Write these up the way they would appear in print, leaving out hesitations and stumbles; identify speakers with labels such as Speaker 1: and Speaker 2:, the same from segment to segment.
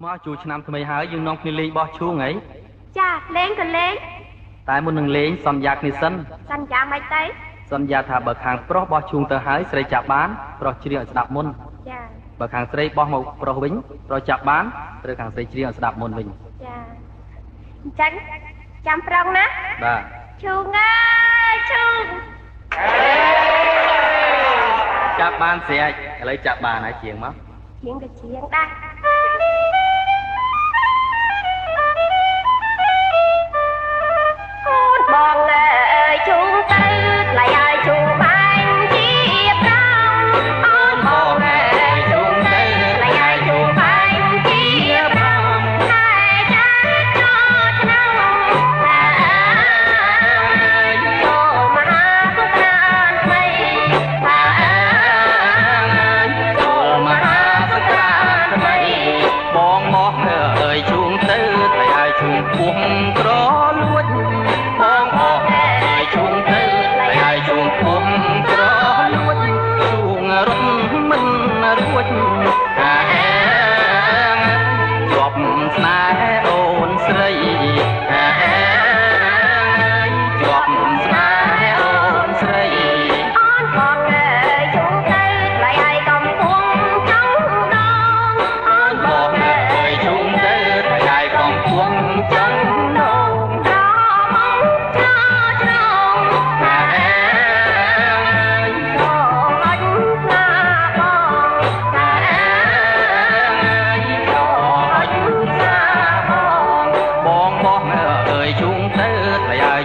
Speaker 1: មកជួឆ្នាំថ្មីហើយយើងនាំគ្នាលេងបោះឈូងហី
Speaker 2: ចាលេងក៏លេង
Speaker 1: តែមុននឹងលេងសន្យាគ្នាសិន
Speaker 2: សន្យាមិនទៅ
Speaker 1: សន្យាថាបើខាងប្រុសបោះឈូងទៅហើយស្រីចាប់បានប្រុសច្រៀងឲ្យស្ដាប់មុន
Speaker 2: ចា
Speaker 1: បើខាងស្រីបោះមកប្រុសវិញប្រុសចាប់បានត្រូវខាងស្រីច្រៀងឲ្យស្ដាប់មុនវិញ
Speaker 2: ចាអញ្ចឹងចាំប្រងណា
Speaker 1: បាទ
Speaker 2: ឈូងអើយឈូង
Speaker 1: ចាប់បានស្រេចឥឡូវចាប់បានហើយច្រៀងមក
Speaker 2: ច្រៀងក៏ច្រៀងដែរបងអើយជុំទៅថ្លៃឲ្យជុំបាញ់ជាប្រងអូនបងអើយជុំទៅថ្លៃឲ្យជុំបាញ់ជាប្រងហើយចាត្រឆ្នាំចូលមហាសុខរានថ្មី
Speaker 1: ចូលមហាសុខរានថ្មីបងមកអើយជុំទៅថ្លៃឲ្យជុំពោះក្រលួចបងអស់ហើយជួងទៅហើយជួងពុំក្រលួចជួងរត់មិនរួចតែជាប់ស្នេហ៍អូនស្រីជាប់ស្នេហ៍អូនស្រី
Speaker 2: អូនបងអើយជួងទៅថ្លៃឲ្យកំពុងចង់ដង
Speaker 1: អូនបងអើយជួងទៅថ្លៃឲ្យកំពុងចង់ដង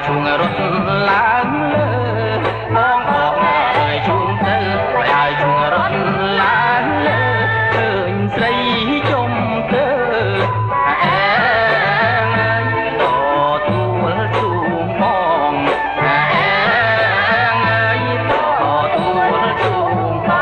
Speaker 1: ជួងរត់ឡើងលើបងបងអើយជួងទៅហើយជួងរត់ឡើងលើឃើញស្រីជុំទៅអើតទួលជួងបងអើតទួលជួងបង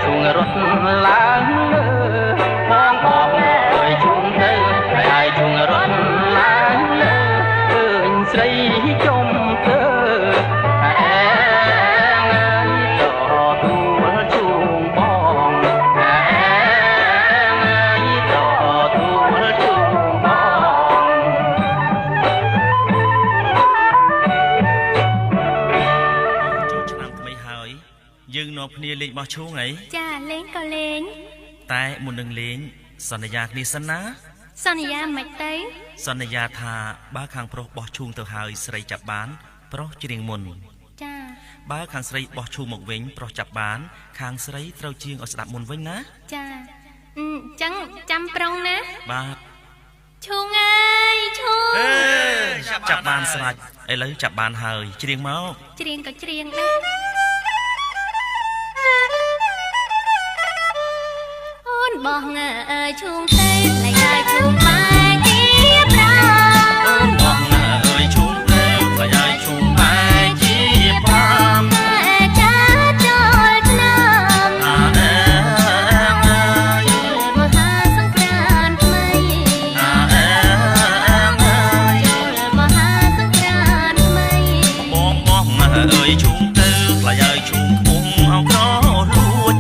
Speaker 1: ជួងរត់ឡើងលើបងបងអើយជួងទៅហើយជួងរត់ឡើងលើឃើញស្រីជុំទៅអើតទួលជួងបងអើតទួលជួងបងចូលឆ្នាំថ្មីហើយយើងនាំគ្នាលេងបោះឈូងហី
Speaker 2: ចាលេងក៏លេង
Speaker 1: តែមុននឹងលេងសន្យាគ្នាសិនណា
Speaker 2: សន្យាមិនទៅ
Speaker 1: សន្យាថាបើខាងប្រុសបោះឈូងទៅហើយស្រីចាប់បានប្រុសច្រៀងមុន
Speaker 2: ចា
Speaker 1: បើខាងស្រីបោះឈូងមកវិញប្រុសចាប់បានខាងស្រីត្រូវច្រៀងឲ្យស្ដាប់មុនវិញណា
Speaker 2: ចាអញ្ចឹងចាំប្រងណា
Speaker 1: បាទ
Speaker 2: ឈូងអើយឈូង
Speaker 1: ចាប់បានស្រាច់ឥឡូវចាប់បានហើយច្រៀងមក
Speaker 2: ច្រៀងក៏ច្រៀងដែរបងអើយឈូងទៅឡៃឲ្យឈូងបែកជាប្រង
Speaker 1: បងអើយឈូងទៅឡៃឲ្យឈូងបែកជាប្រង
Speaker 2: ចាចូលឆ្នាំ
Speaker 1: អើ
Speaker 2: មហាសង្គ្រាមថ្មី
Speaker 1: អើ
Speaker 2: មហាសង្គ្រាមថ្មី
Speaker 1: បងអើយឈូងទៅឡៃឲ្យឈូងពុំអោក្រលួច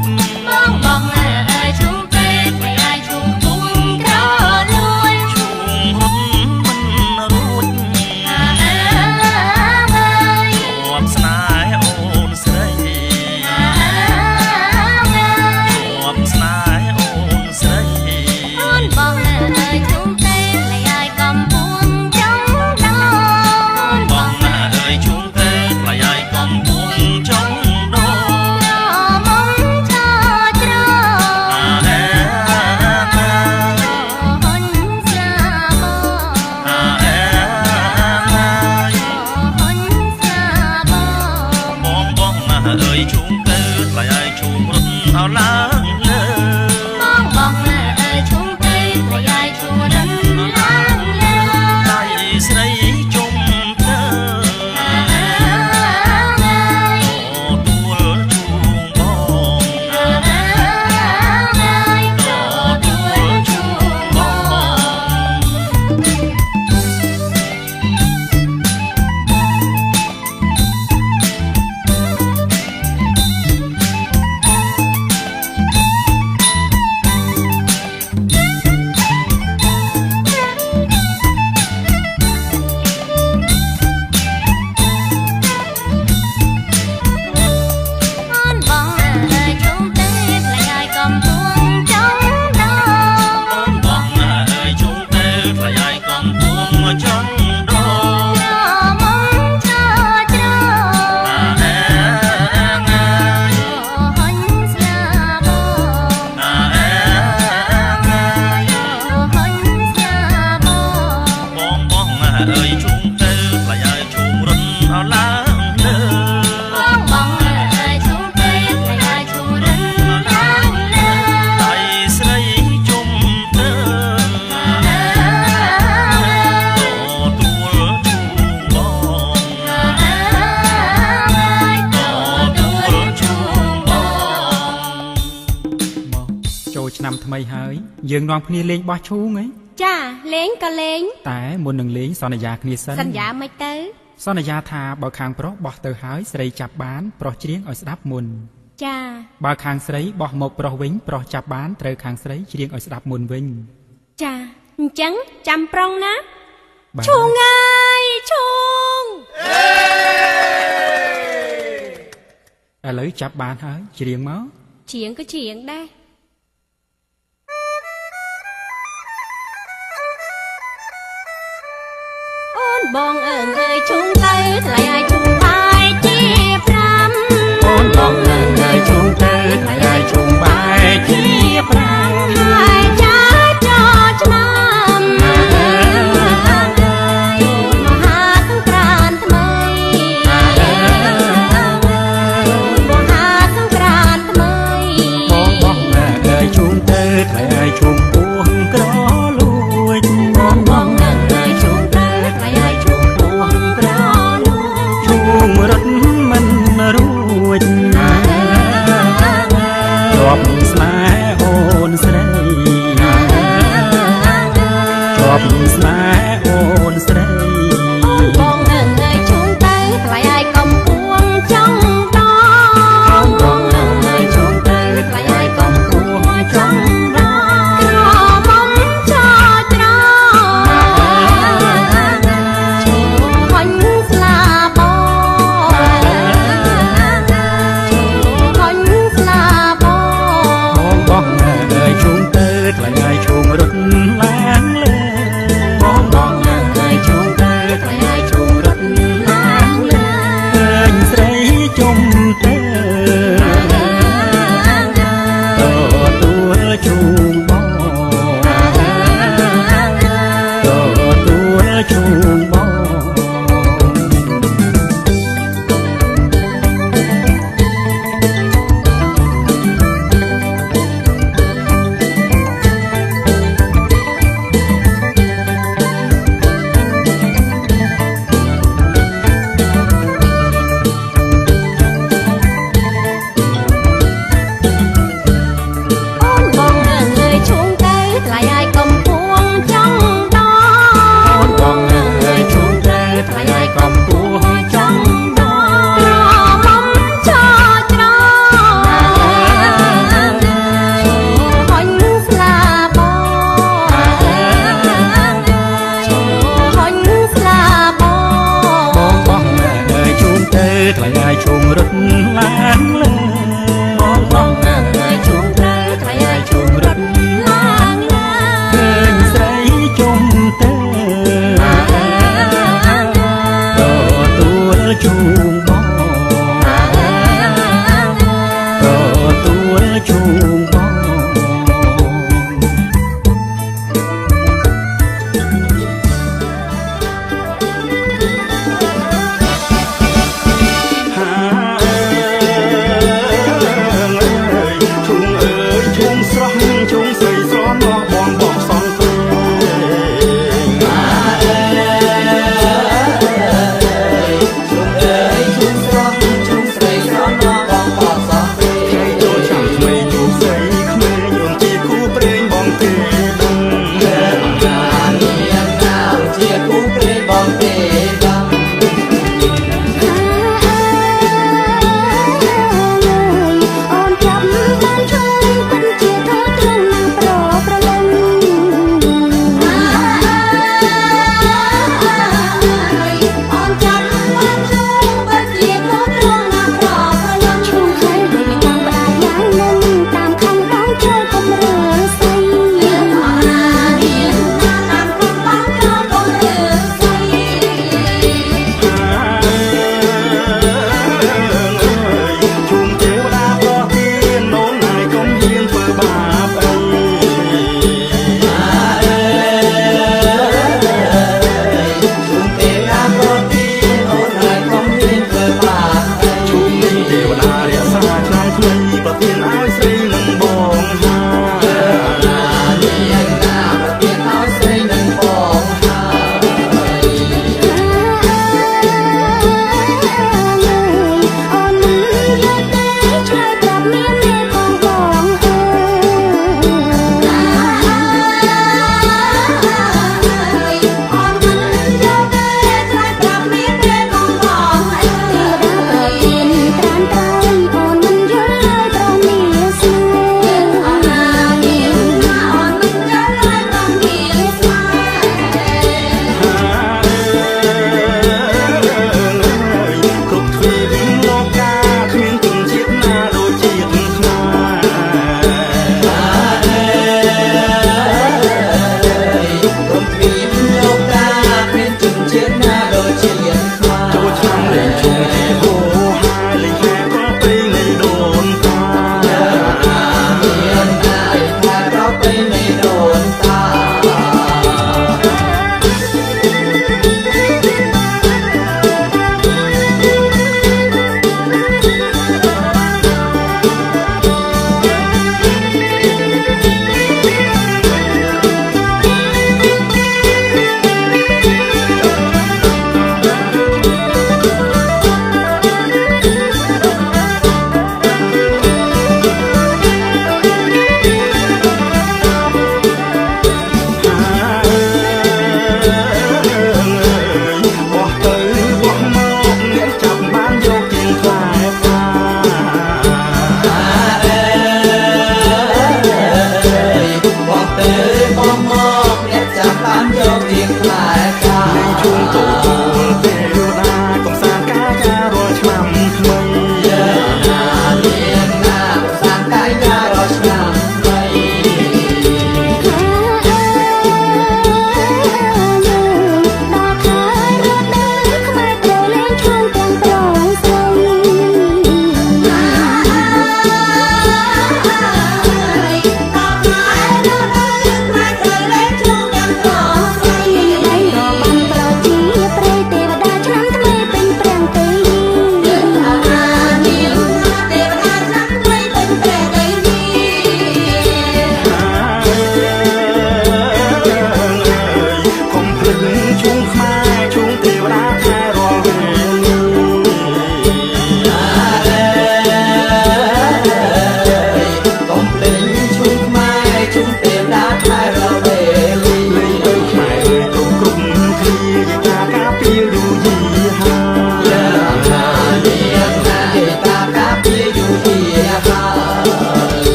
Speaker 2: បងអើយឈូង
Speaker 3: មីហើយយើងនាំគ្នាលេងបោះឈូងហី
Speaker 2: ចាលេងក៏លេង
Speaker 3: តែមុននឹងលេងសន្យាគ្នាសិន
Speaker 2: សន្យាមិនទៅ
Speaker 3: សន្យាថាបើខាងប្រុសបោះទៅហើយស្រីចាប់បានប្រុសច្រៀងឲ្យស្ដាប់មុន
Speaker 2: ចា
Speaker 3: បើខាងស្រីបោះមកប្រុសវិញប្រុសចាប់បានត្រូវខាងស្រីច្រៀងឲ្យស្ដាប់មុនវិញ
Speaker 2: ចាអញ្ចឹងចាំប្រុងណា
Speaker 3: បាទ
Speaker 2: ឈូងអើយឈូង
Speaker 3: ឥឡូវចាប់បានហើយច្រៀងមក
Speaker 2: ច្រៀងក៏ច្រៀងដែរអូនបងអើយឈូងទៅថ្លៃឲ្យឈូងបាយជា5
Speaker 3: អូនបងអើយជុំទៅថ្លៃឲ្យជុំបាយជា5
Speaker 2: ហើយចាចោឆ្នាំមហាសង្ក្រាន្តថ្មីមហាសង្ក្រាន្តថ្មី
Speaker 3: បងអើយជុំទៅថ្លៃឲ្យជុំពោះក្រលួច
Speaker 2: បងអើយឈូងទៅថ្លៃឲ្យឈូងពោះក្រលួច
Speaker 3: ជុំរត់មិនរួចជាប់ស្នេហ៍អូនស្រីជាប់ស្នេហ៍អូនស្រី
Speaker 2: បងអើយឈូងទៅថ្លៃឲ្យកំពួងចង់ដ
Speaker 3: បងអើយជុំទៅថ្លៃឲ្យកំពួងចង់រ
Speaker 2: ក្រមុំចោច្រហញស្លាបហញស្លាប
Speaker 3: បងអើយជុំទៅថ្លៃឲ្យជុំរត់ឡើងលើបងអើយជុំទៅថ្លៃឲ្យជុំរត់ឡើងលើឃើញស្រីជុំទៅទទួលជុំបងទទួលជុំបង
Speaker 2: អូនបងអើយឈូងទៅថ្លៃឲ្យកំពួងចង់ដ
Speaker 3: បងអើយជុំទៅថ្លៃឲ្យកំពួងចង់ដ
Speaker 2: ក្រមុំចោច្រហញស្លាបហញស្លាប
Speaker 3: បងអើយជុំទៅថ្លៃឲ្យជុំរត់ឡើងលើបងអើយជុំទៅថ្លៃឲ្យជុំរត់ឡើងលើឃើញស្រីជុំទៅទទួលជុំបងទទួលជុំបង ហា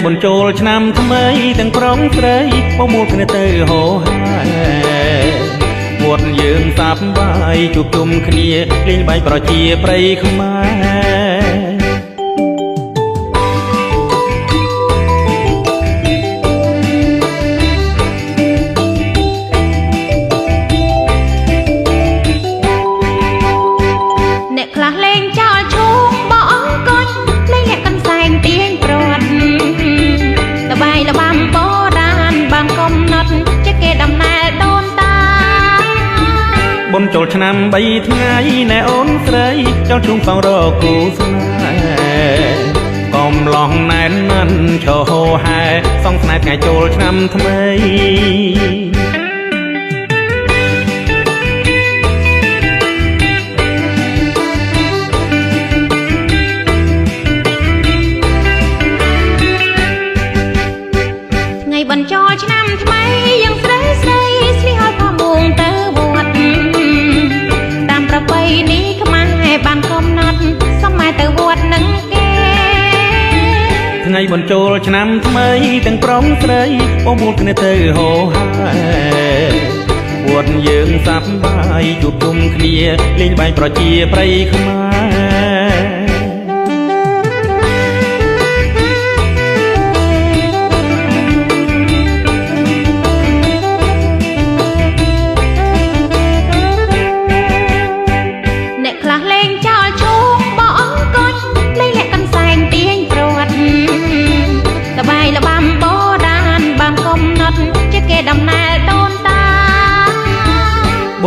Speaker 3: បុណ្យចូលឆ្នាំថ្មីទាំងប្រុសស្រីបមូលគ្នាទៅហោហែវត្តយើងសាប់បាយជួបជុំគ្នាលេងបាយប្រជាប្រិយខ្មែរ
Speaker 2: អ្នកខ្លះលេងចោលឈូងបងអង្គុយលេងលាក់កន្សែងទាញព្រាត់តបាយលបាំបុរាណបានកំណត់ជាគេដំណើរដូនតា
Speaker 3: បុណ្យចូលឆ្នាំ3ថ្ងៃណែអូនស្រីចូលជុំផងរកគូស្នេហ៍កំឡងណែនណាន់ឈរហោហែសងស្នេហ៍ថ្ងៃចូលឆ្នាំថ្មី
Speaker 2: បញ្ចូលឆ្នាំថ្មីយ៉ាងស្រីស្រីស្លីហើយផមួងទៅវត្តតាមប្រពៃណីខ្មែរបានកំណត់សម័យទៅវត្តនឹងគេ
Speaker 3: ថ្ងៃបញ្ចូលឆ្នាំថ្មីទាំងប្រុសស្រីបមូលគ្នាទៅហោហែវត្តយើងសាប់បាយជួបជុំគ្នាលេងបាយប្រជាប្រិយខ្មែរ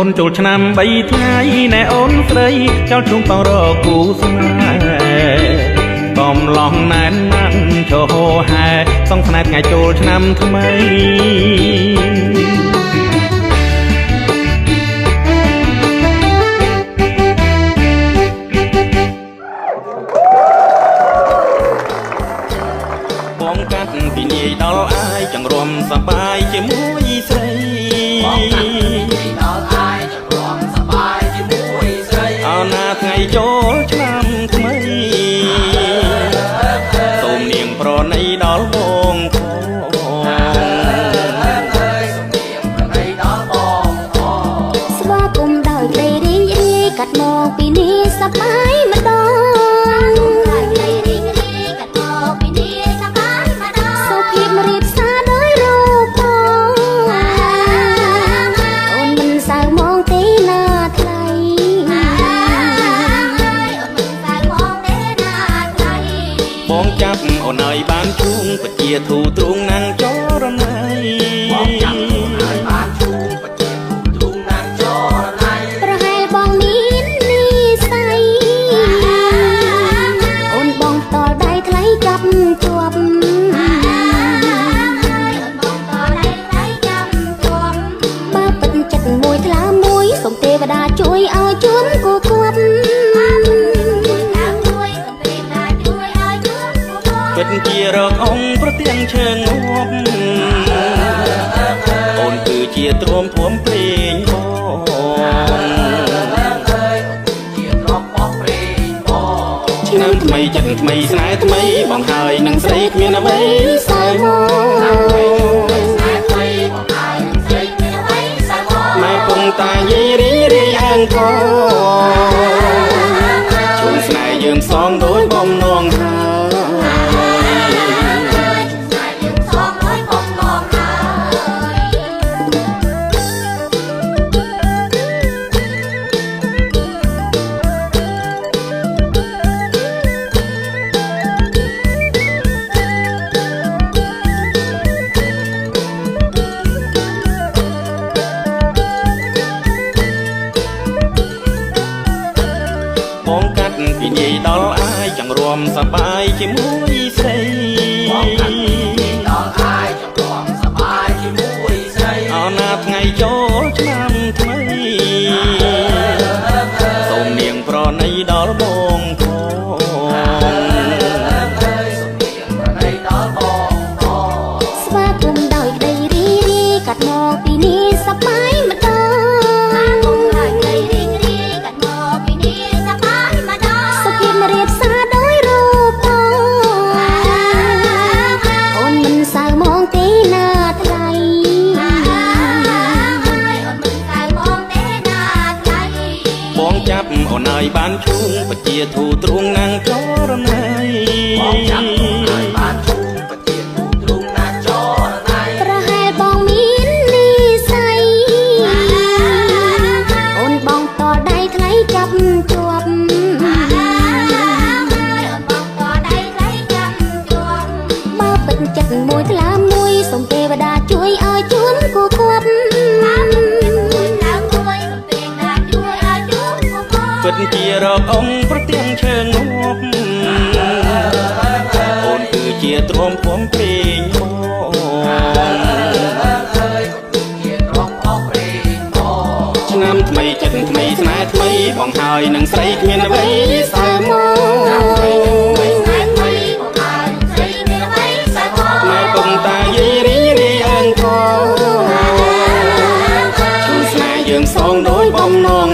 Speaker 3: បុណ្យចូលឆ្នាំ3ថ្ងៃណែអូនស្រីចូលជុំផងរកគូស្នេហ៍កំឡងណែនណាន់ឈរហោហែសងស្នេហ៍ថ្ងៃចូលឆ្នាំថ្មីបងកាត់ពីនាយដល់អាយចង្រួមសប្បាយជាមួយស្រីបងកាត់ពីនាយដល់អាយចង្រួមសប្បាយជាមួយស្រីអោណាថ្ងៃចូលឆ្នាំថ្មីសូមនាងប្រណីដល់បង
Speaker 2: ស្វាគមន៍ដោយក្ដីរីករាយកាត់មកពីនេះសប្បាយម្ដង
Speaker 3: ចាប់អូនឲ្យបានជួងបជាធូទ្រង់ណាំងចរណៃបងចាប់អូនឲ្យបានជួងបជាធូទ្រង់ណាំងចរណៃ
Speaker 2: ប្រហែលបងមាននិស័យអូនបងតល់ដៃថ្លៃចាប់ជាប់បើពិតចិត្តមួយថ្លាមួយសូមទេវតាជួយឲ្យជួនគូគាត់
Speaker 3: ពិតជារកអង្គប្រទៀងឈើងងាប់អូនគឺជាទ្រាំភួមព្រេងឆ្នាំថ្មីចិត្តថ្មីស្នេហ៍ថ្មីបងហើយនឹងស្រីគ្មានអ្វីសើមកម៉ែពងតាយាយរីរីអង្គជុំស្នេហ៍យើងសងដោយបំណងបងកាត់ពីនាយដល់អាយចង្រួមសប្បាយជាមួយស្រីបងកាត់ពីនាយដល់អាយចង្រួមសប្បាយជាមួយស្រីអោណាថ្ងៃចូលឆ្នាំថ្មីសូមនាងប្រណីដល់បង
Speaker 2: ស្វាគមន៍ដោយក្ដីរីរីកាត់មកពីនេះសប្បាយម្ដងអូ
Speaker 3: ជាធូទ្រង់ណាំងចរណៃបងចាំហើយបានជូនបជាធូទ្រង់ណាំងចរណៃ
Speaker 2: ប្រហែលបងមាននិស័យអូនបងតដៃថ្លៃចាប់ជាប់បើពិតចិត្តមួយថ្លាមួយសូមទេវតាជួយឲ្យជួនគូគប់
Speaker 3: ពិតជារកអង្គប្រទាំងឈើងប់អូនគឺជាទ្រាំពំព្រេងឆ្នាំថ្មីចិត្តថ្មីស្នេហ៍ថ្មីបងហើយនឹងស្រីគ្មានអ្វីសើមកមកកំតាយាយរីរីអើងកជួនស្នេហ៍យើងសងដោយបំណង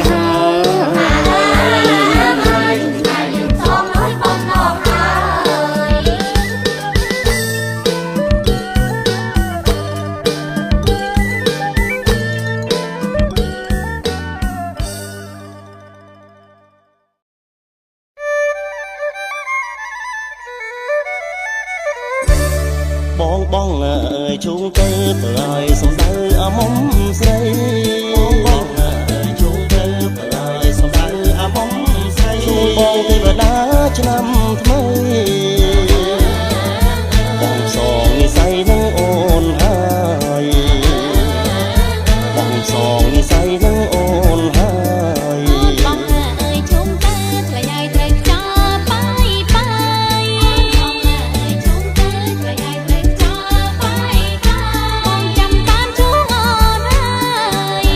Speaker 3: បងអើយជុំទៅទៅឲ្យសំដៅអមុំស្រីបងអើយជុំទៅទៅឲ្យសំដៅអមុំស្រីជុំបងទេវតាឆ្នាំថ្មីបងសងនិស័យនឹងអូនហើយបងសងនិស័យនឹងអូនហើយ
Speaker 2: បងអើយជុំទៅថ្លៃឲ្យត្រូវខ្ចោបាយបាយបងអើយជុំទៅថ្លៃឲ្យត្រូវខ្ចោបាយបងចាំបានជួងអូនហើយ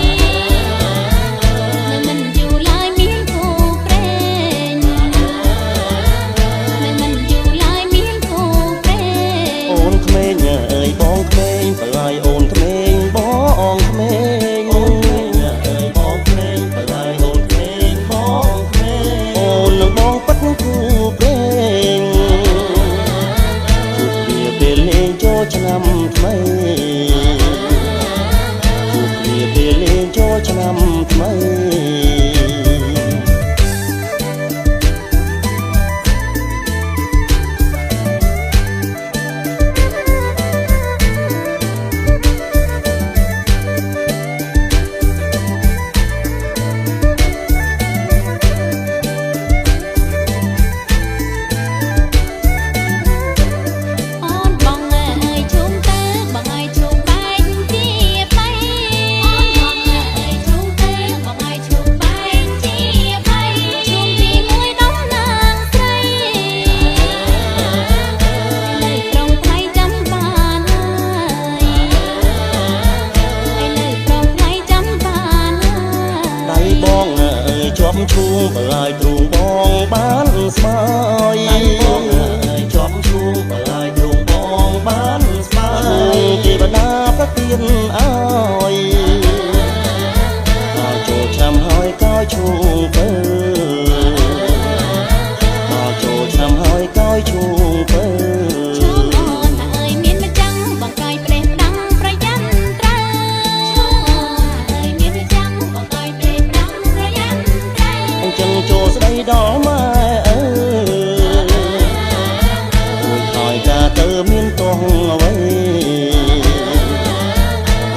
Speaker 2: នៅមិនយូរឡើយមានគូព្រេងនៅមិនយូរឡើយមានគូព្រេង
Speaker 3: អូនក្មេងអើយបងក្មេងបើឲ្យអូនក្មេងបងក្មេងអូនក្មេងអើយបងក្មេងបើឲ្យអូនក្មេងបងក្មេងអូននឹងបងប៉ិតគូព្រេងជួបគ្នាពេលលេងចូលឆ្នាំថ្មីជួបគ្នាពេលលេងចូលឆ្នាំថ្មី
Speaker 2: អូនបងអើយជុំទៅបងឲ្យជុំបែកជាបៃអូនបងអើយជុំទៅបងឲ្យជុំបែកជាបៃជុំជាមួយដំណាងស្រីនៅក្រុងថ្លៃចាំបានហើយនៅក្រុងថ្លៃចាំបាន
Speaker 3: ដៃបងអើយជាប់ឈូងបើឲ្យទ្រូងបងបានស្មើដៃបងអើយជាប់ឈូងបើឲ្យទ្រូងបងបានស្មើទេវតាប្រទានឲ្យដល់ចូលឆ្នាំហើយកោយឈូងទៅដល់ចូលឆ្នាំហើយកោយឈូងទៅ
Speaker 2: ឈូងអូនអើយមានម្ចាំងបងកាយប្រេះដាំប្រយ័ត្នត្រូវឈូងអូនអើយមានម្ចាំងបងកាយប្រេះដាំប្រយ័ត្នត្រូវ
Speaker 3: អញ្ចឹងចូលស្ដីដល់ម៉ែអើរួចហើយកាទៅមានទោះអ្វី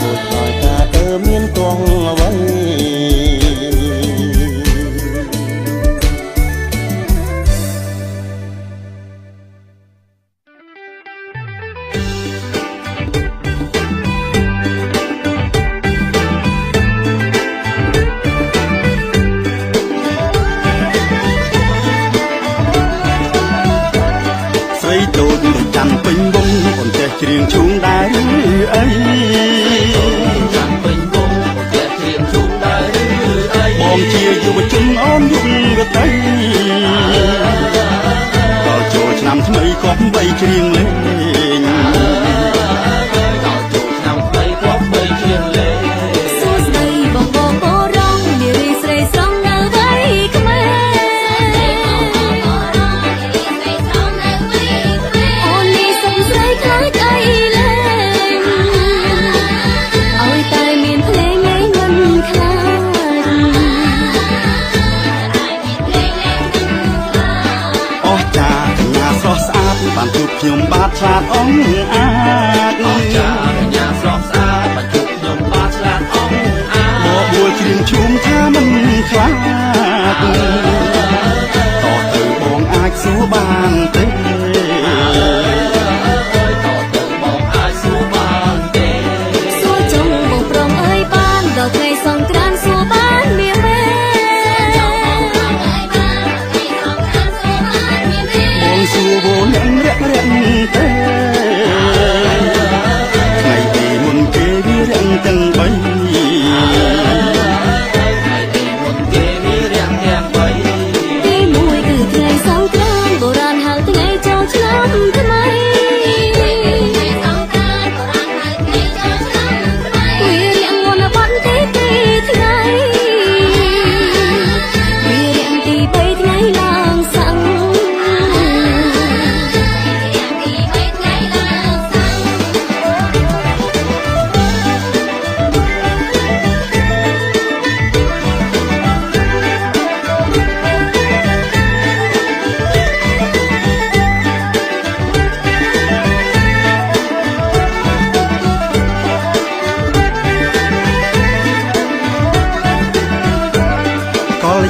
Speaker 3: រួចហើយកាទៅមានទោះអ្វីស្រីតូចដូចច័ន្ទពេញវងអូនចេះច្រៀងឈូងដែរឬអីច័ន្ទពេញវងអូនចេះច្រៀងឈូងដែរឬអីបងជាយុវជនអូនយុវតីដល់ចូលឆ្នាំថ្មីគប់បីច្រៀងលេងដល់ចូលឆ្នាំថ្មីគប់បីច្រៀងលេង
Speaker 2: សួស្ដីបងបងបរងនារីស្រីស្រងនៅវ័យក្មេងអូននេះសុំស្រីខ្លាចអីលែងឲ្យតែមានភ្លេងឯងមិនខ្លាច
Speaker 3: អស្ចារ្យកញ្ញាស្រស់ស្អាតបានជួបខ្ញុំបាទឆ្លាតអង្អាតអស្ចារ្យកញ្ញាស្រស់ស្អាតបានជួបខ្ញុំបាទឆ្លាតអង្អាតមកបួលជ្រៀងឈូងថាមិនខ្លាចតទៅបងអាចសួរបានទេ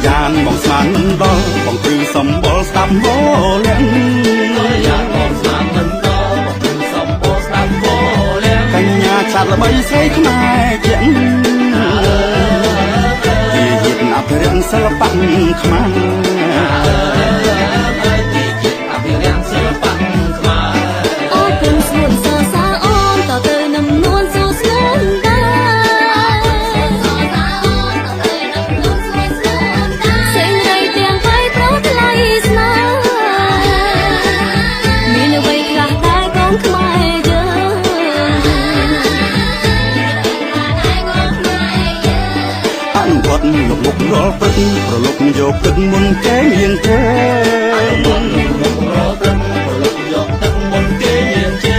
Speaker 3: យ៉ាងបងស្មានមិនដល់បងព្រឺសំបល់ស្ដាប់មកលៀងយ៉ាងបងស្មានមិនដល់បងព្រឺសំបល់ស្ដាប់មកលៀងកញ្ញាឆាត់ល្បីស្រីខ្មែរជាងជាយាទអភិរក្សសិល្បៈខ្មែរជាយាទអភិរក្សសិល្បៈខ្មែរអូនព្រមស្ងួនសរសើរអូនតទៅនំនួនសួស្នួនលោកមុខរាល់ព្រឹកប្រឡប់យកទឹកមុនគេមានទេ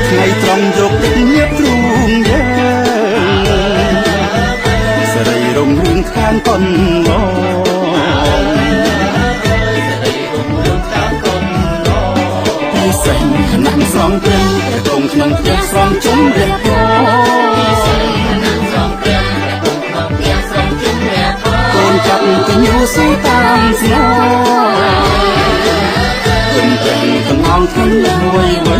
Speaker 3: ថ្ងៃត្រង់យកទឹកញៀបទ្រូងយើងសេរីរងរឿងខានប៉ុនឡពីសេះខណៈស្រងព្រឹងតែគង់ក្នុងផ្ទះស្រងជុំរះកចាប់កញ្ញូសូតាមស្នោគិនទាំងកំងធំវៃវៃ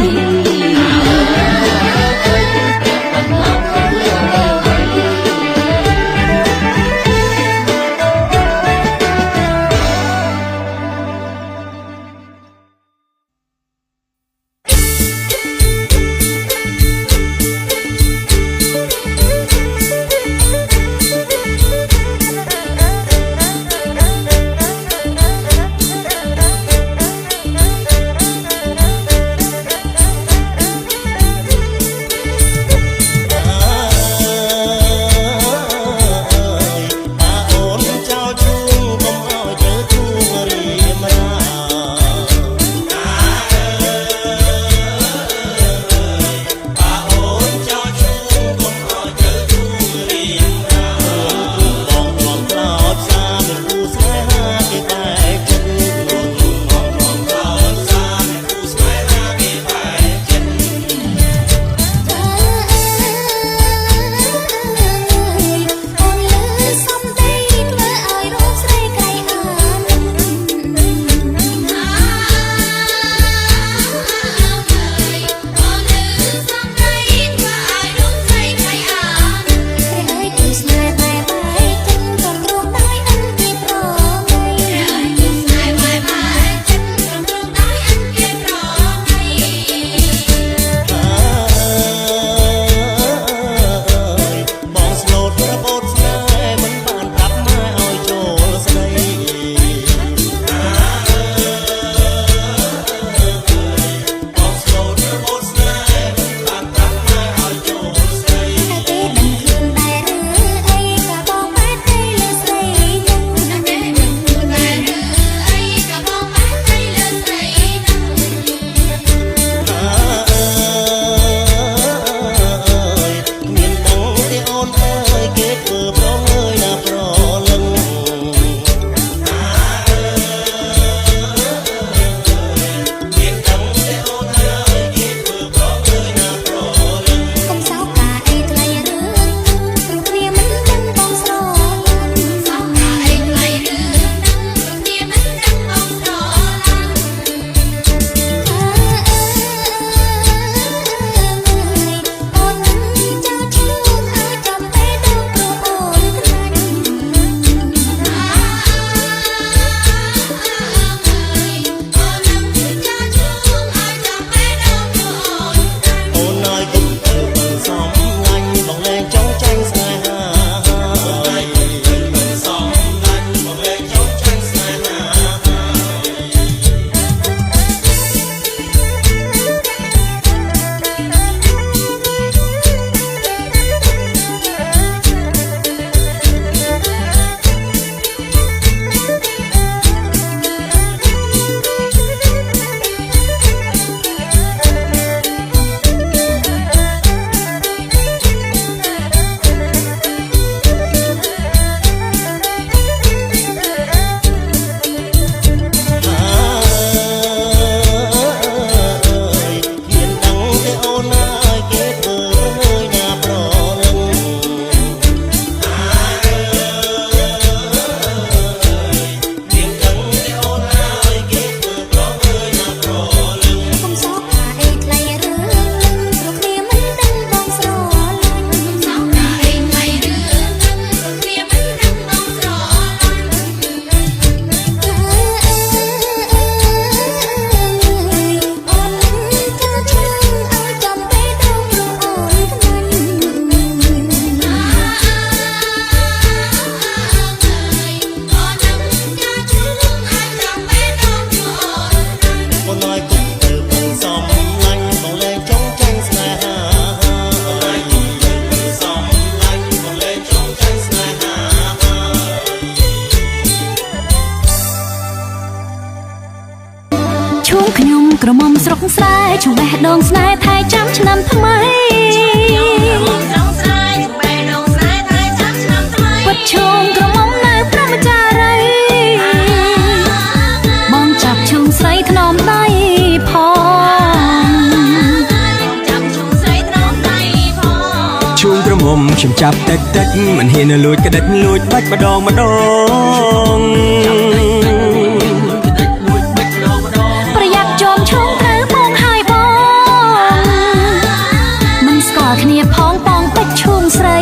Speaker 4: ក្រមុំស្រុកស្រែជុំបេះដូងស្នេហ៍ថែចាំឆ្នាំថ្មីពិតឈូងក្រមុំនៅព្រមចារីបងចាប់ឈូងស្រីថ្នមដៃផង
Speaker 3: ឈូងក្រមុំខ្ញុំចាប់តិចតិចមិនហ៊ានលួចក្តិចលួចបាច់ម្ដងម្ដង
Speaker 4: ប្រយ័ត្នជាប់ឈូងត្រូវបងហើយបងមិនស្គាល់គ្នាផងបងបាច់ឈូងស្រី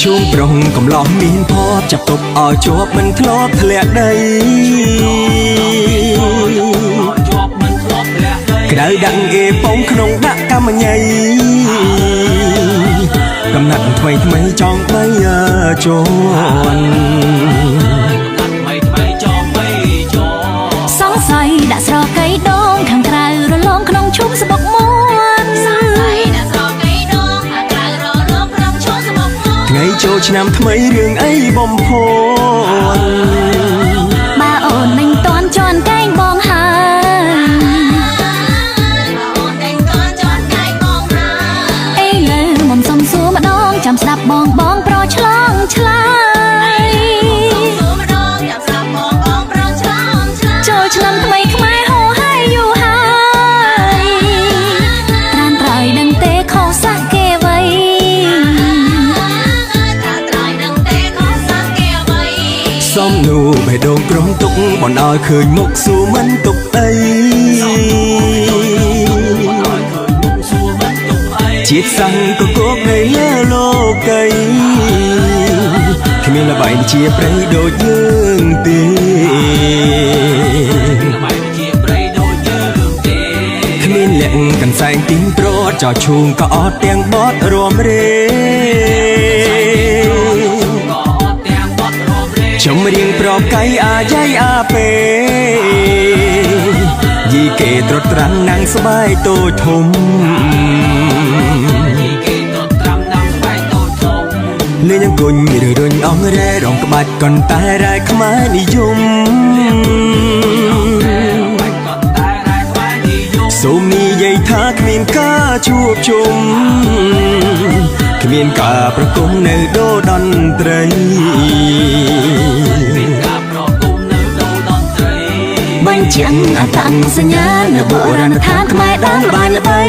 Speaker 3: ឈូងប្រុសកំឡោះមានភ័ព្វចាប់ទប់ឲ្យជាប់មិនធ្លាប់ធ្លាក់ដីក្តៅដាក់អេប៉ុងក្នុងដាក់កម្មញ័យកំណាត់ថ្មីថ្មីចង់បីជាន់
Speaker 4: សង្ស័យដាក់ស្រកៃដងខាងក្រៅរលងក្នុងឈុំស្បុកមួន
Speaker 3: ថ្ងៃចូលឆ្នាំថ្មីរឿងអីបំផុត
Speaker 4: បើអូនមិនតន់ជន់កែងបងហើយអីលើមុំសំសួរម្ដងចាំស្ដាប់បងបងប្រឆ្លងឆ្លើយចូលឆ្នាំថ្មីខ្មែរហូរហើយយូរហើយត្រានត្រៃដឹងទេខុសសាសគេអ្វី
Speaker 3: សំនូបេះដូងក្រុមទុកបនឲ្យឃើញមុខសួរមិនទុកអីជាតិសាំងក៏គោកនៅលើលោកីគ្មានល្បែងជាប្រៃដូចយើងទេគ្មានលក្ខកន្សែងទីងប្រត់ចោឈូងក៏អត់ទាំងបត់រំរេចំរៀងប្រកៃអាយ៉ៃអាពេយីគេត្រុតត្រាំណាំងស្បែកតូចធំលេងអង្គុញឬរុញអងរ៉ែរងក្បាច់កន្តែរ៉ែខ្មែរនិយមសូមនិយាយថាគ្មានការជួបជុំគ្មានការប្រគំនៅដូតន្ត្រីបញ្ជាក់អត្តសញ្ញាណនៅបុរាណដ្ឋានខ្មែរដល់ល្បែងល្បី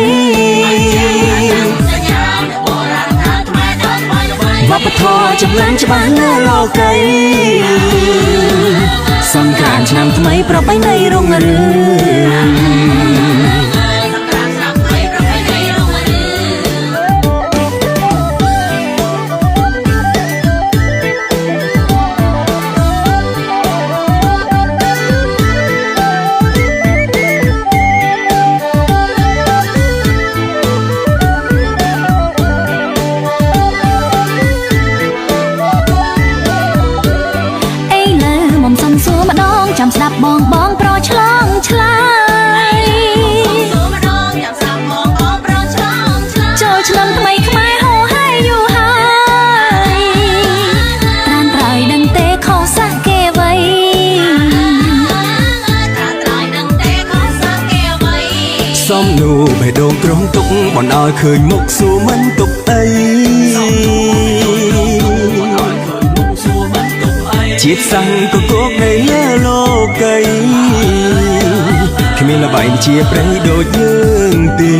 Speaker 3: វប្បធម៌ចម្លងច្បាស់លើលោកីសង្គ្រាមឆ្នាំថ្មីប្រពៃណីរុងរឿង
Speaker 4: ចាំស្ដាប់បងបងប្រឆ្លងឆ្លើយចូលឆ្នាំថ្មីខ្មែរហូរហើយយូរហើយត្រានត្រៃដឹងទេខុសសាសគេអ្វី
Speaker 3: សំនូបេះដូងក្រុមទុកបនឲ្យឃើញមុខសួរមិនទុកអីជាតិសាំងក៏គោកនៅលើលោកីគ្មានល្បែងជាប្រៃដូចយើងទេ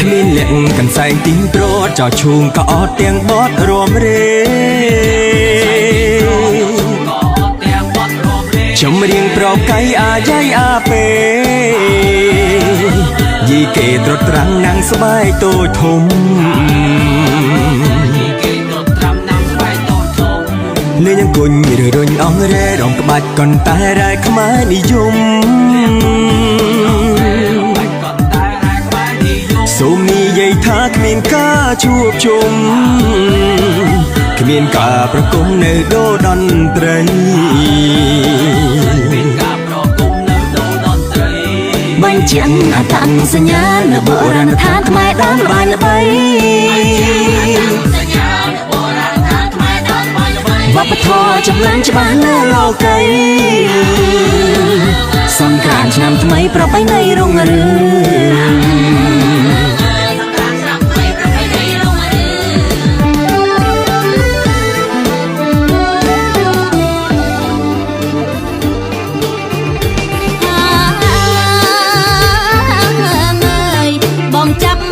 Speaker 3: គ្មានលក្ខកន្សែងទីងប្រត់ចោឈូងក៏អត់ទាំងបត់រំរេចំរៀងប្រកៃអាយ៉ៃអាពេយីគេត្រុតត្រាំណាំងស្បែកតូចធំលេងអង្គុញឬរុញអងរ៉ែរងក្បាច់កន្តែរ៉ែខ្មែរនិយមសូមនិយាយថាគ្មានការជួបជុំគ្មានការប្រគំនៅដូតន្ត្រីបញ្ជាក់អត្តសញ្ញាណនៅបុរាណដ្ឋានខ្មែរដល់ល្បែងល្បី ចម្លែងច្បាស់លើលោកីសង្ក្រាន្តឆ្នាំថ្មីប្រពៃណីរុងរឿង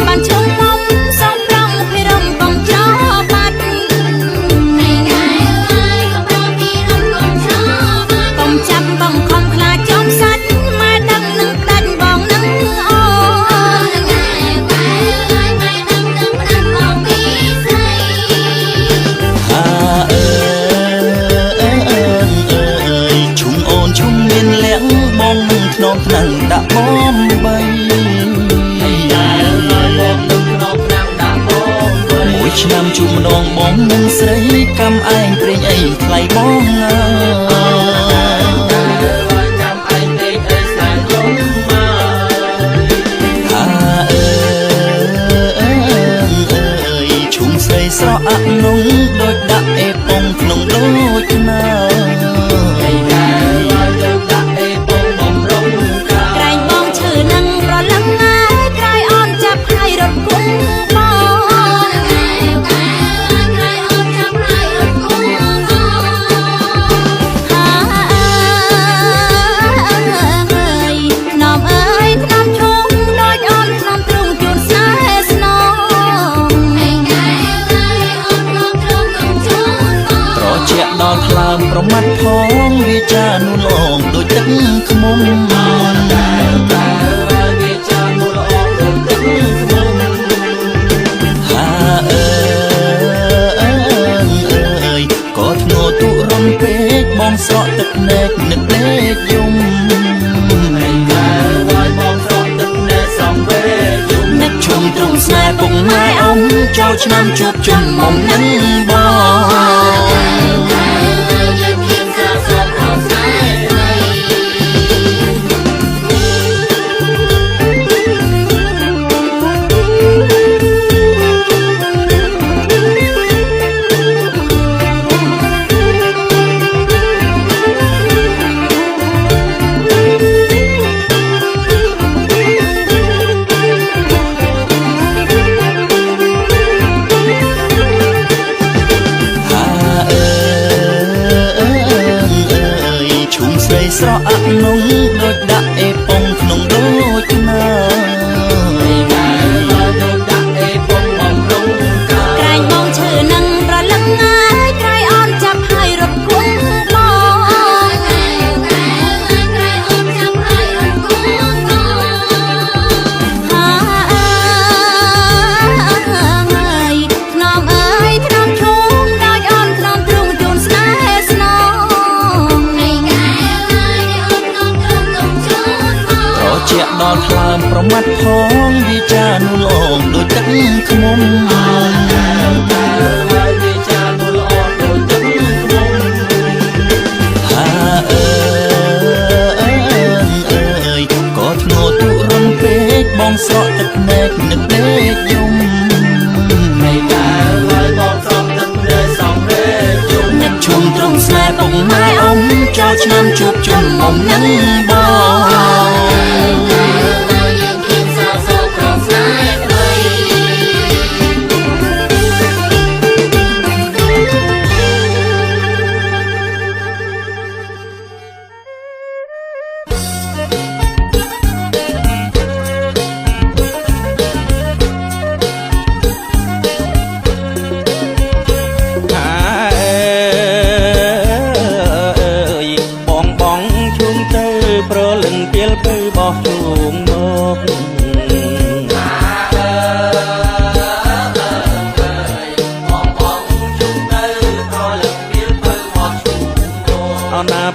Speaker 3: បានឈុំមុំសំប្រងភិរំកំច្របាត់ថ្ងៃថ្ងៃអើយកំប្រងភិរំកំច្របាត់កុំចាប់បងខំខ្លាចចំសាច់ម៉ែដឹងនឹងផ្ដាច់បងនឹងអូថ្ងៃថ្ងៃអើយម៉ែដឹងនឹងផ្ដាច់បងពីស្រីឈុំអូនឈុំមានលះបងនឹងធ្នមថ្នាំងដាក់បំបីឆ្នាំជួបម្ដងបងនឹងស្រីកម្មឯងព្រេងអីថ្លៃបងកម្មឯងព្រេងអីស្នេហ៍យំមកឈុំស្រីស្រក់អាក់នងដូចដាក់អេប៉ុងក្នុងដូចណាដាក់អេប៉ុងបំរុងក្រែងបងឈឺនឹងប្រលឹងណាក្រោយអនចាប់ហើយរត់គុំដល់ខ្លើមប្រមាត់ផងវាចានូលងដូចទឹកខ្មុំវាចានូលងដូចទឹកខ្មុំក៏ធ្ងោទុរំពេកបងស្រក់ទឹកណែកនឹកលេខយំបងស្រក់ទឹកណែកសំវេយំនឹកជុំទ្រង់ស្នេហ៍ពុកម៉ែអ៊ំចូលឆ្នាំជួបជុំមុំនឹងបងស្រក់អាក់នងដូចដាក់អេប៉ុងក្នុងដូចណាដូចដាក់អេប៉ុងបំរុងក្រែងបងឈឺនឹងប្រលឹងណាក្រោយអនចាប់ហើយរត់គុំបងក្រោយអនចាប់ហើយរត់គុំថ្នមអើយថ្នមឈូងដូចអនថ្នមទ្រូងជូនស្នេហ៍ស្នងជាដល់ខ្លើមប្រមាត់ផងវាចានូលងដូចទឹកខ្មុំវាចានូលងដូចទឹកខ្មុំក៏ធ្ងោទុរំពេកបងស្រក់ទឹកណែកនឹកលេខយំថ្ងៃកាលបងស្រក់ទឹកណែកសំវេយំនឹកជុំទ្រង់ស្នេហ៍ពុកម៉ែអ៊ំចូលឆ្នាំជួបជុំមុំនឹងបង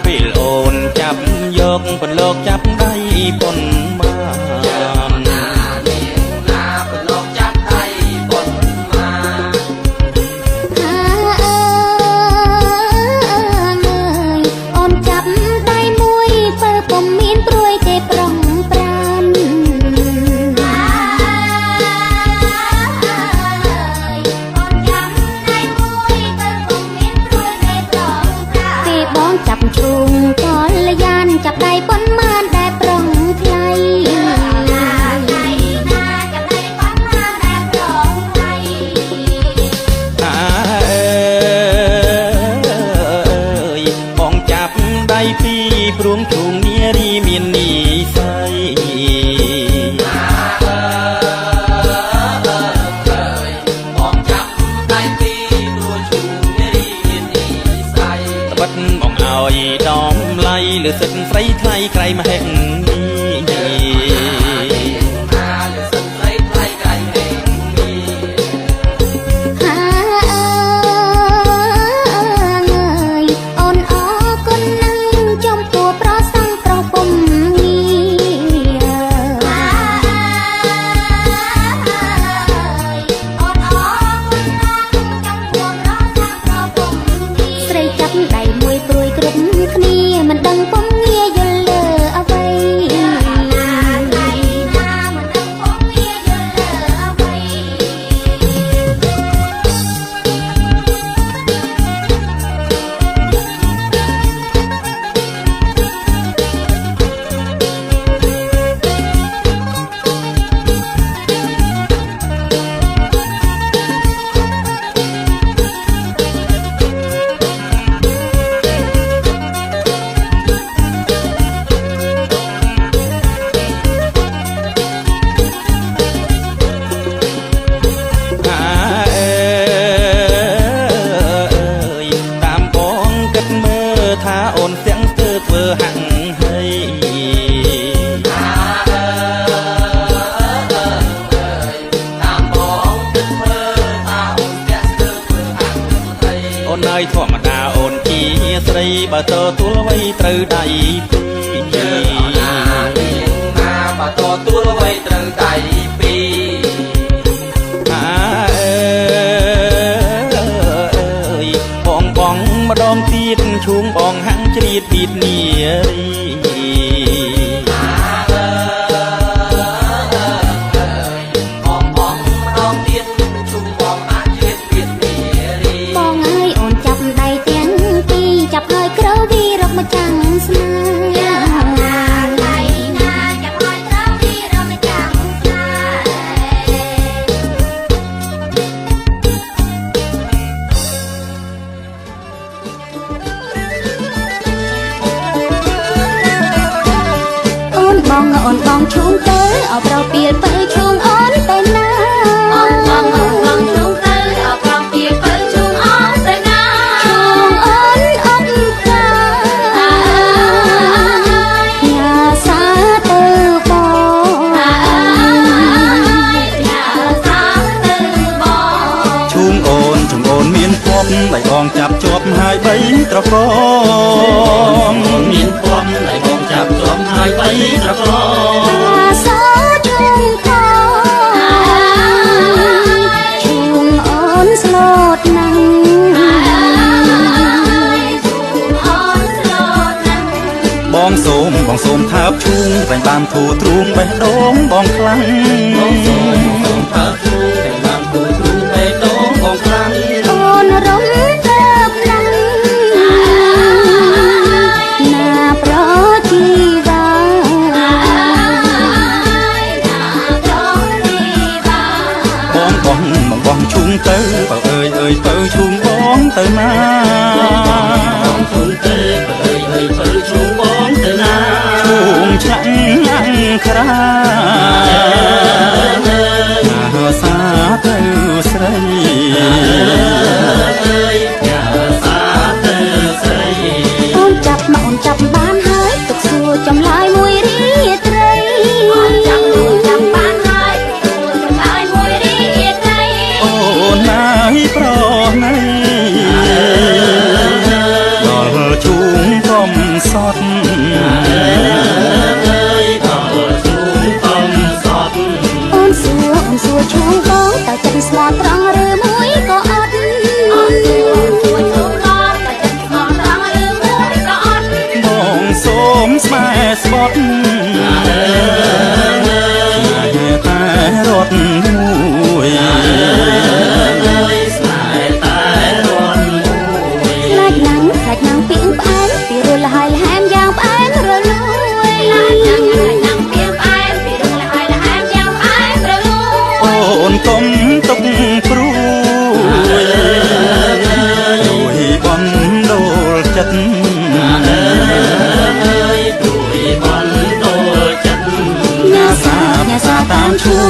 Speaker 3: ពេលអូនចាប់យកពន្លកចាប់ដៃប៉ុនបានណាពន្លកចាប់ដៃប៉ុនបានអូនចាប់ដៃមួយបើពុំមានព្រួយទេប្រងប្រានអូនចាប់ដៃមួយបើពុំមានព្រួយទេប្រងប្រាន ទ្រង់ជួងនារីមាននិស័យ
Speaker 1: បងចាប់ដៃពីព្រោះជួងនារីមាននិស័យ
Speaker 3: ត្បិតបងឲ្យដំឡៃលើសិទ្ធស្រីថ្លៃក្រៃមហិនីថាអូនទាំងស្ទើរធ្វើហាក់ហើយ
Speaker 1: តាមបងគិតធ្វើថាអូនទាំងស្ទើរធ្វើហាក់ហើយ
Speaker 3: អូនហើយធម្មតាអូនជាស្រីបើទទួលអ្វីត្រូវដៃពីរ
Speaker 1: ណាបើទទួលអ្វីត្រូវដៃពីរ
Speaker 3: បងម្ដងទៀតឈួងបងហាំងជ្រៀតពីតនារី
Speaker 1: បងម្ដងទៀតឈួងបងហាំងជ្រៀតពីតនារី
Speaker 2: បងហើយអូនចាប់ដៃទាំងពីរចាប់ហើយក្រៅវីរកម្ចាំងស្នេហ៍ដៃណាចាប់ហើយក្រៅវីរកម្ចាំងស្នេហ៍អូនបងឈូងទៅអោប្រពីលទៅឈូងអូនទៅណាអូនបងឈូងទៅអោប្រពីលទៅឈូងអូនទៅណាឈូងអូនអត់កាយ៉ាសាទៅបងយ៉ាសាទៅបង
Speaker 3: ឈួងអូនមានពំដៃបងចាប់ជាប់ហើយបីត្រកង
Speaker 1: មានពំដៃបងចាប់ជាប់ហើយបីត្រកង
Speaker 2: អាសាឈូងខោឈូងអូនស្លូតណាស់ឈូងអូនស្លូតណាស់
Speaker 3: បងសូមថាបឈូងតែបានធូរទ្រូងបេះដូងបងខ្លាំង
Speaker 1: បងសូមថាបឈូងតែបានធូរទ្រូងបេះដូងបងខ្លាំង
Speaker 2: អូនរំភើបណាស់ណាប្រជីវា
Speaker 3: បងឈូងទៅបើអើយទៅឈូងបងទៅណា
Speaker 1: បងឈូងទៅបើអើយទៅឈូងបងទៅណា
Speaker 3: ឈូងឆ្លាក់ក្រាណាសាទៅស្រី
Speaker 2: អូនចាប់បានហើយទុកសួរចំឡាយមួយរាត្រីអូនចាប់បានហើយទុកសួរចំឡាយមួយរាត្រី
Speaker 3: អូនណាយប្រណី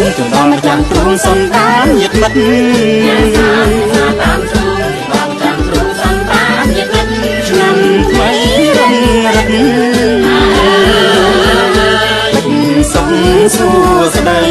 Speaker 3: ចន្ទល់ម្ចាស់ទ្រង់សំដានញាតិមិត្តឆ្នាំថ្មីរឹងរិតសុខសួស្តី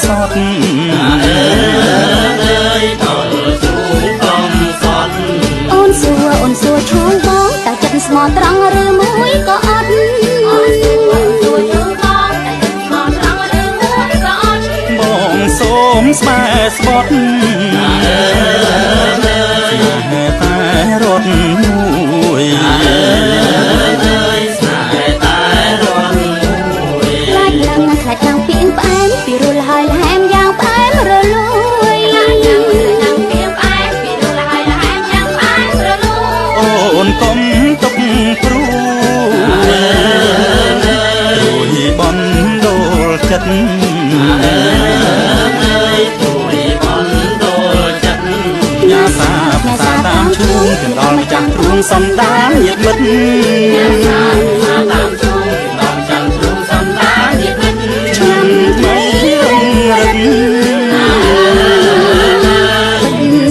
Speaker 3: សតអូនសួរឈួងបងតើចិត្តស្មោះត្រង់ឬមួយក៏អត់បងសូមស្បែស្បត់តែរត់មួយខ្លាចខាងពីងផ្អែមពីរលហើយលហែមយ៉ាងផ្អែមរលួយអូនកុំទុកព្រួយបនដូលចិត្តញាសាតាមឈួងចន្ទល់ម្ចាស់ទ្រង់សំដានញាតិមិត្តឆ្នាំថ្មីរឹងរិត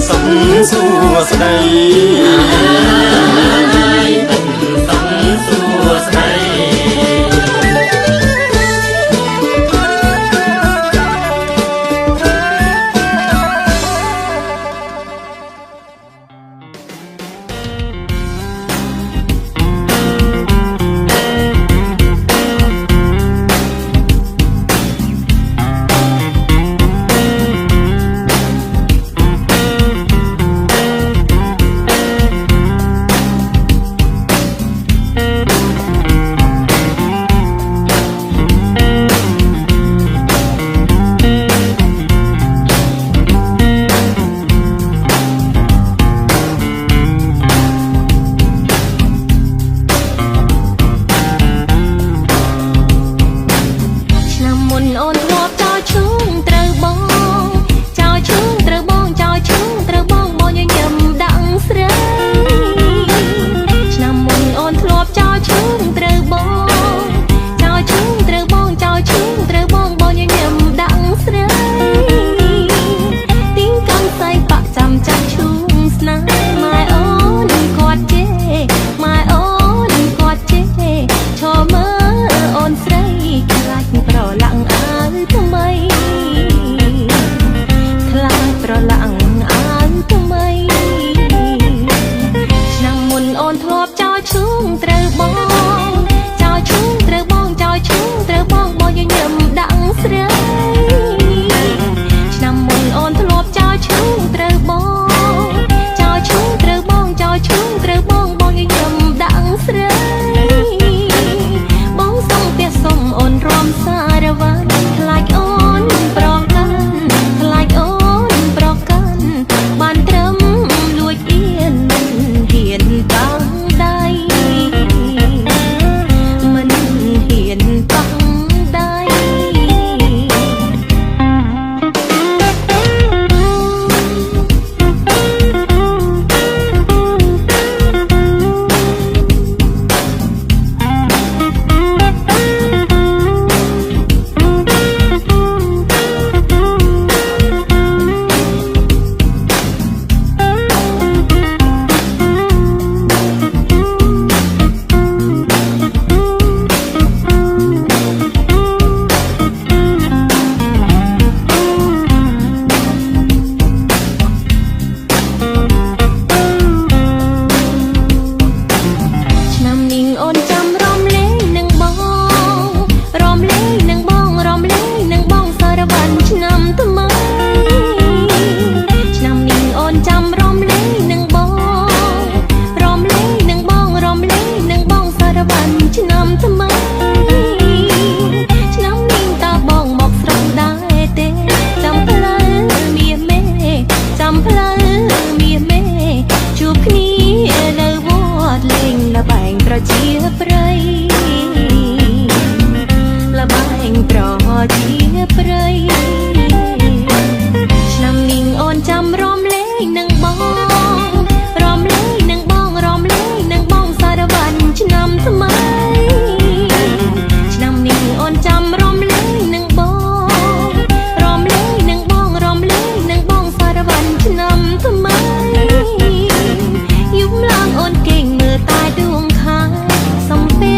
Speaker 3: សុខសួស្តី
Speaker 4: ជាព្រៃលបែងប្រជាព្រៃឆ្នាំនេះអូនចាំរំលែងនឹងបងរំលែងនឹងបងរំលែងនឹងបងសារវ័នឆ្នាំថ្មីឆ្នាំនេះអូនចាំរំលែងនឹងបងរំលែងនឹងបងរំលែងនឹងបងសារវ័នឆ្នាំថ្មីយំឡើងអូនគេងមើលតែដួងខាងសំពេ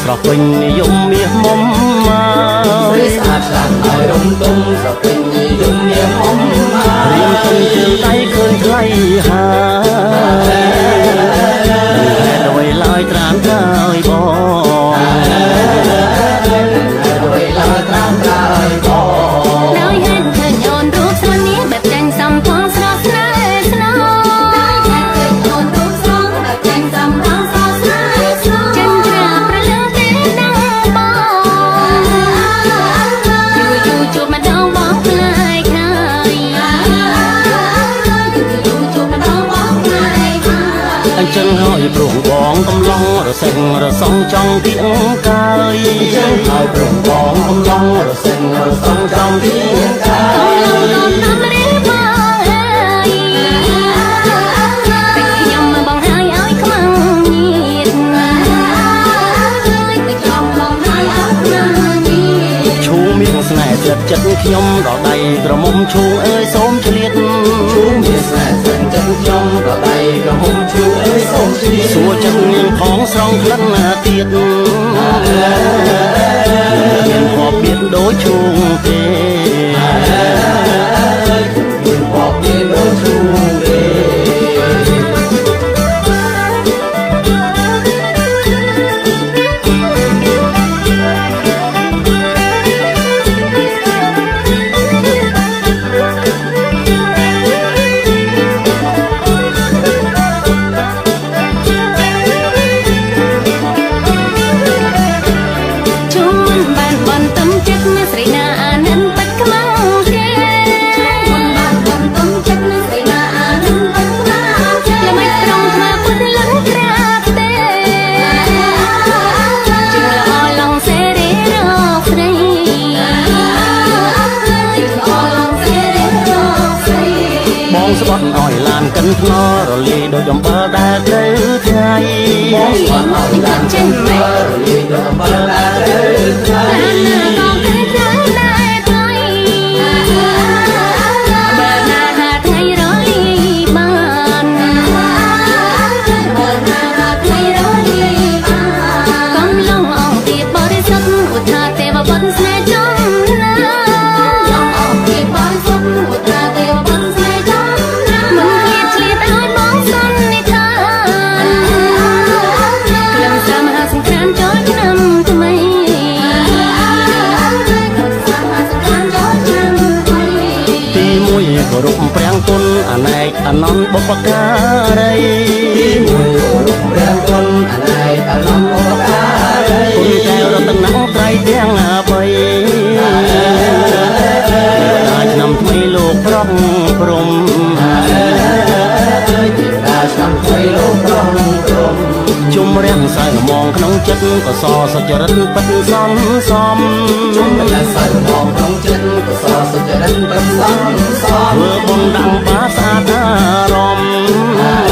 Speaker 3: ស្រស់ពេញនិយមមាសមុំមកស្អាតស្អាតហើយរំទុំស្រស់ពេញនិយមមាសមុំមករៀមពេញជើងដៃឃើញថ្លៃហើយអ្វីឡើយត្រាំត្រើយបង
Speaker 4: ដោយហេតុឃើញអូនរូបស្រស់នេះបែបចាញ់សំផងស្រស់ស្នេហ៍ស្នោដោយហេតុឃើញអូនរូបស្រស់បែបចាញ់សំផងស្រស់ស្នេហ៍ស្នោចិនជ្រាបប្រលឹងទេដឹងបងយូរយូរជួបម្ដងបងខ្លាយខ្លាយយូរជួបម្ដងបងខ្លាយខ្លាយ
Speaker 3: អញ្ចឹងហើយព្រោះបងកំឡុងរសេងរសងចង់ទៀងកាយអញ្ចឹងហើយព្រោះបងកំឡុងរសេងរសងចង់ទៀងកាយ
Speaker 4: កំឡុងកំរីបងហើយតែខ្ញុំបងហើយឲ្យខ្មាំងញៀតតែខ្ញុំបងហើយឲ្យខ្មាំងញៀត
Speaker 3: ឈូមានស្នេហ៍ចិត្តចិត្តខ្ញុំដល់ដៃក្រមុំឈូអើយសូមឆ្លៀតឈូមានស្នេហ៍ចិត្តចិត្តខ្ញុំដល់ដៃក្រមុំឈូអើយសូមឆ្លៀតសួរចិត្តនាងផងស្រង់ក្លិនទៀតមានខបទៀតដូចឈូងទេមានខបទៀតដូចឈូងទេស្បត់ឲ្យឡានកិនថ្នរលាយដូចអំបិលដែលត្រូវថ្ងៃបងស្បត់ឲ្យឡានកិនថ្នរលាយដូចអំបិលដែលត្រូវថ្ងៃបងគិតថាដែរថ្លៃបើណាថាថ្ងៃរលាយបានបើណាថាថ្ងៃរលាយបានកំឡុងអងទៀតបរិសុទ្ធឧទ្ធាទេវបុត្រស្នេហ៍ចំណាកំឡុងអងទៀតបរិសុទ្ធឧទ្ធាទេវបុត្រស្នេហ៍គោរពព្រះគុណអនេកអនន្តបុព្វការីទីមួយគោរពព្រះគុណអនេកអនន្តបុព្វការីគុណកែវរតនត្រ័យទាំង3ឆ្នាំថ្មីលោកប្រងព្រំឆ្នាំថ្មីលោកប្រងព្រំជុំរាំងសៅមងក្នុងចិត្តកសលសុចរិតពិតសំសំជុំរាំងសៅមងក្នុងចិត្តកសលសុចរិតពិតសំសំធ្វើបុណ្យដាក់បាស្អាតអារម្មណ៍